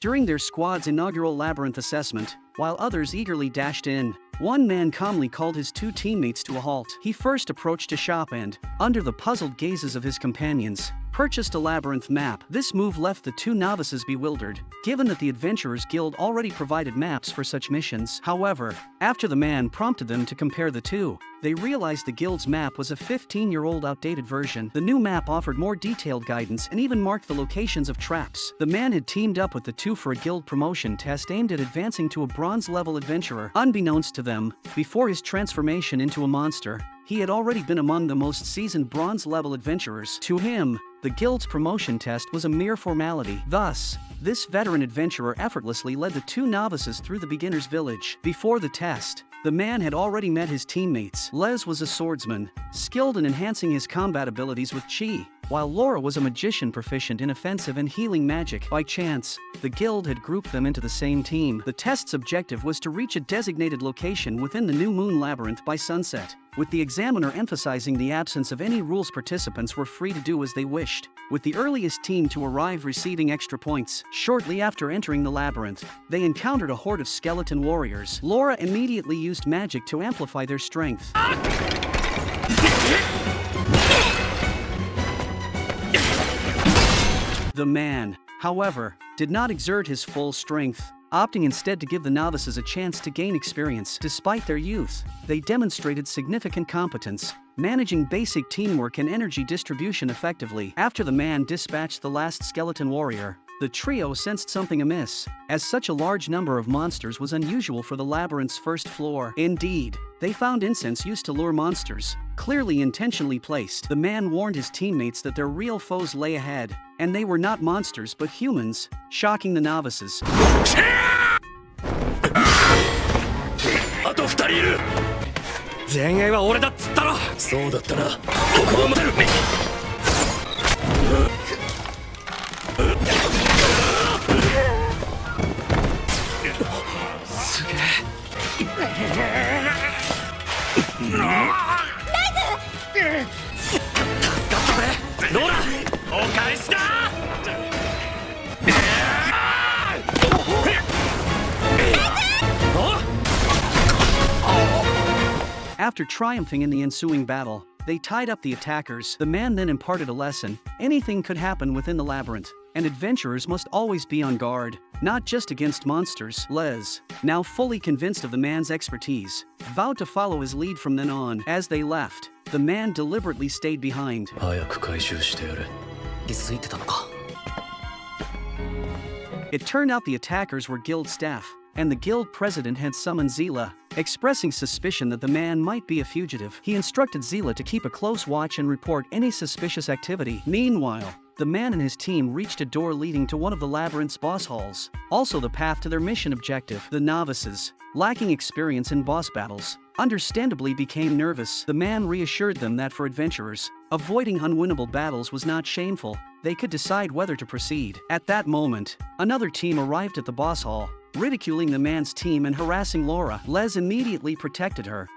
during their squad's inaugural labyrinth assessment, while others eagerly dashed in. One man calmly called his two teammates to a halt. He first approached a shop and, under the puzzled gazes of his companions, purchased a labyrinth map. This move left the two novices bewildered, given that the Adventurers Guild already provided maps for such missions. However, after the man prompted them to compare the two, they realized the guild's map was a 15-year-old outdated version. The new map offered more detailed guidance and even marked the locations of traps. The man had teamed up with the two for a guild promotion test aimed at advancing to a bronze-level adventurer. Unbeknownst to them, before his transformation into a monster, he had already been among the most seasoned bronze-level adventurers. To him, the guild's promotion test was a mere formality. Thus, this veteran adventurer effortlessly led the two novices through the beginner's village. Before the test, the man had already met his teammates. Les was a swordsman, skilled in enhancing his combat abilities with chi, while Laura was a magician proficient in offensive and healing magic. By chance, the guild had grouped them into the same team. The test's objective was to reach a designated location within the New Moon Labyrinth by sunset, with the examiner emphasizing the absence of any rules. Participants were free to do as they wished, with the earliest team to arrive receiving extra points. Shortly after entering the labyrinth, they encountered a horde of skeleton warriors. Laura immediately used magic to amplify their strength. The man, however, did not exert his full strength, opting instead to give the novices a chance to gain experience. Despite their youth, they demonstrated significant competence, managing basic teamwork and energy distribution effectively. After the man dispatched the last skeleton warrior, the trio sensed something amiss, as such a large number of monsters was unusual for the labyrinth's first floor. Indeed, they found incense used to lure monsters, clearly intentionally placed. The man warned his teammates that their real foes lay ahead, and they were not monsters but humans, shocking the novices. あと2人いる。前衛は俺だっつったろ。そうだったな。ここは待てる。すげえ。助かったぜ。ローラ、お返しだ。After triumphing in the ensuing battle, they tied up the attackers. The man then imparted a lesson: anything could happen within the labyrinth, and adventurers must always be on guard, not just against monsters. Les, now fully convinced of the man's expertise, vowed to follow his lead from then on. As they left, the man deliberately stayed behind. 早く回収してやれ。気づいてたのか。It turned out the attackers were guild staff, and the guild president had summoned Zila. Expressing suspicion that the man might be a fugitive, he instructed Zila to keep a close watch and report any suspicious activity. Meanwhile, the man and his team reached a door leading to one of the labyrinth's boss halls, also the path to their mission objective. The novices, lacking experience in boss battles, understandably became nervous. The man reassured them that for adventurers, avoiding unwinnable battles was not shameful. They could decide whether to proceed. At that moment, another team arrived at the boss hall, ridiculing the man's team and harassing Laura. Les immediately protected her.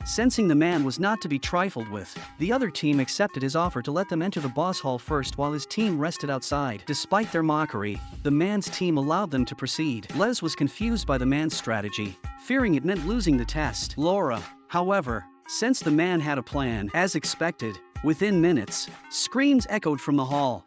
Sensing the man was not to be trifled with, the other team accepted his offer to let them enter the boss hall first while his team rested outside. Despite their mockery, the man's team allowed them to proceed. Les was confused by the man's strategy, fearing it meant losing the test. Laura, however, sensed the man had a plan. As expected, within minutes, screams echoed from the hall,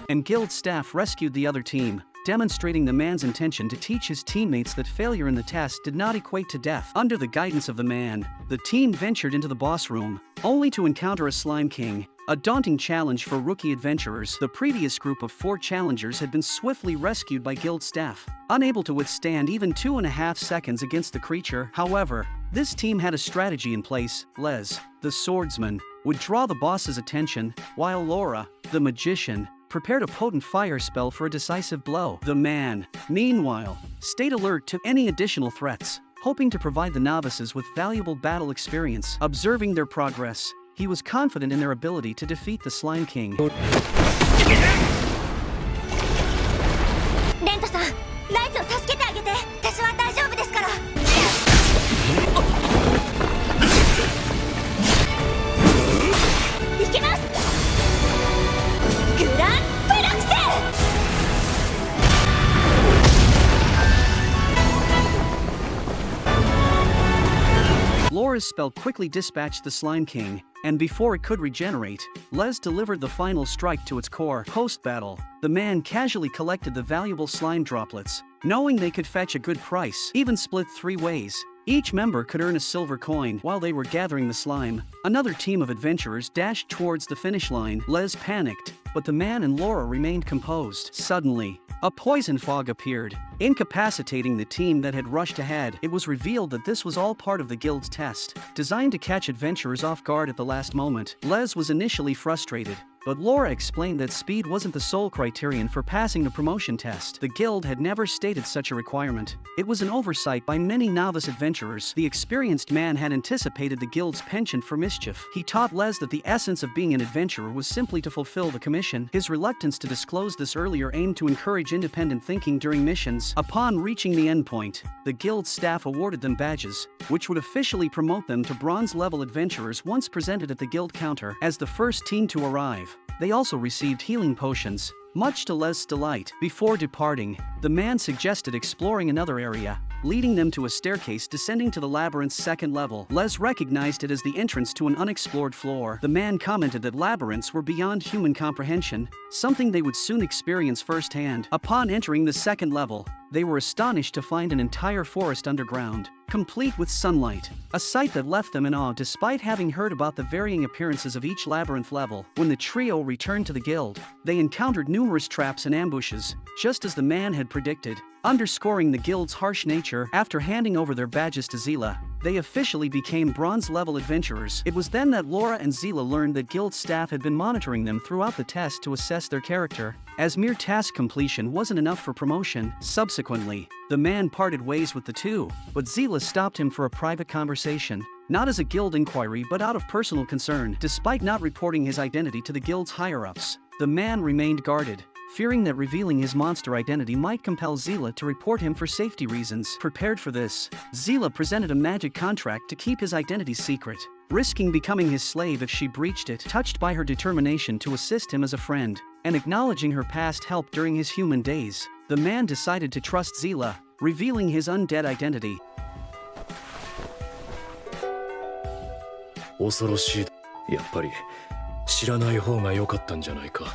and guild staff rescued the other team, demonstrating the man's intention to teach his teammates that failure in the test did not equate to death. Under the guidance of the man, the team ventured into the boss room, only to encounter a slime king, a daunting challenge for rookie adventurers. The previous group of 4 challengers had been swiftly rescued by guild staff, unable to withstand even 2.5 seconds against the creature. However, this team had a strategy in place. Les, the swordsman, would draw the boss's attention, while Laura, the magician, prepared a potent fire spell for a decisive blow. The man, meanwhile, stayed alert to any additional threats, hoping to provide the novices with valuable battle experience. Observing their progress, he was confident in their ability to defeat the Slime King. レントさん、ライズを助けてあげて。私は大丈夫ですから。行きます。グラン Laura's spell quickly dispatched the Slime King, and before it could regenerate, Les delivered the final strike to its core. Post-battle, the man casually collected the valuable slime droplets, knowing they could fetch a good price, even split 3 ways. Each member could earn a silver coin. While they were gathering the slime, another team of adventurers dashed towards the finish line. Les panicked, but the man and Laura remained composed. Suddenly, a poison fog appeared, incapacitating the team that had rushed ahead. It was revealed that this was all part of the guild's test, designed to catch adventurers off guard at the last moment. Les was initially frustrated, but Laura explained that speed wasn't the sole criterion for passing the promotion test. The guild had never stated such a requirement. It was an oversight by many novice adventurers. The experienced man had anticipated the guild's penchant for mischief. He taught Les that the essence of being an adventurer was simply to fulfill the commission. His reluctance to disclose this earlier aimed to encourage independent thinking during missions. Upon reaching the endpoint, the guild staff awarded them badges, which would officially promote them to bronze-level adventurers once presented at the guild counter. As the first team to arrive, they also received healing potions, much to Les' delight. Before departing, the man suggested exploring another area, leading them to a staircase descending to the labyrinth's second level. Les recognized it as the entrance to an unexplored floor. The man commented that labyrinths were beyond human comprehension, something they would soon experience firsthand. Upon entering the second level, they were astonished to find an entire forest underground, complete with sunlight, a sight that left them in awe despite having heard about the varying appearances of each labyrinth level. When the trio returned to the guild, they encountered numerous traps and ambushes, just as the man had predicted, underscoring the guild's harsh nature. After handing over their badges to Zila, they officially became bronze-level adventurers. It was then that Laura and Zila learned that guild staff had been monitoring them throughout the test to assess their character, as mere task completion wasn't enough for promotion. Subsequently, the man parted ways with the two, but Zila stopped him for a private conversation, not as a guild inquiry but out of personal concern. Despite not reporting his identity to the guild's higher-ups, the man remained guarded, fearing that revealing his monster identity might compel Zila to report him for safety reasons. Prepared for this, Zila presented a magic contract to keep his identity secret, risking becoming his slave if she breached it. Touched by her determination to assist him as a friend, and acknowledging her past help during his human days, the man decided to trust Zila, revealing his undead identity. 恐ろしい。やっぱり知らない方が良かったんじゃないか。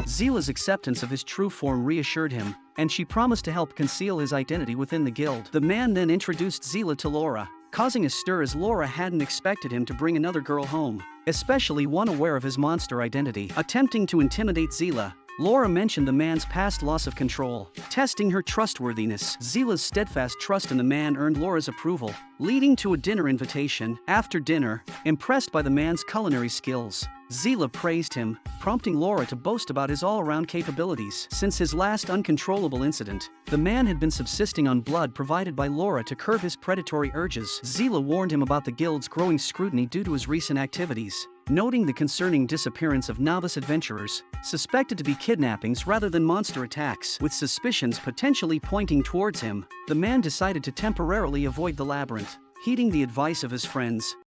Zila's acceptance of his true form reassured him, and she promised to help conceal his identity within the guild. The man then introduced Zila to Laura, causing a stir as Laura hadn't expected him to bring another girl home, especially one aware of his monster identity. Attempting to intimidate Zila, Laura mentioned the man's past loss of control, testing her trustworthiness. Zila's steadfast trust in the man earned Laura's approval, leading to a dinner invitation. After dinner, impressed by the man's culinary skills, Zila praised him, prompting Laura to boast about his all-around capabilities. Since his last uncontrollable incident, the man had been subsisting on blood provided by Laura to curb his predatory urges. Zila warned him about the guild's growing scrutiny due to his recent activities, noting the concerning disappearance of novice adventurers, suspected to be kidnappings rather than monster attacks. With suspicions potentially pointing towards him, the man decided to temporarily avoid the labyrinth. Heeding the advice of his friends,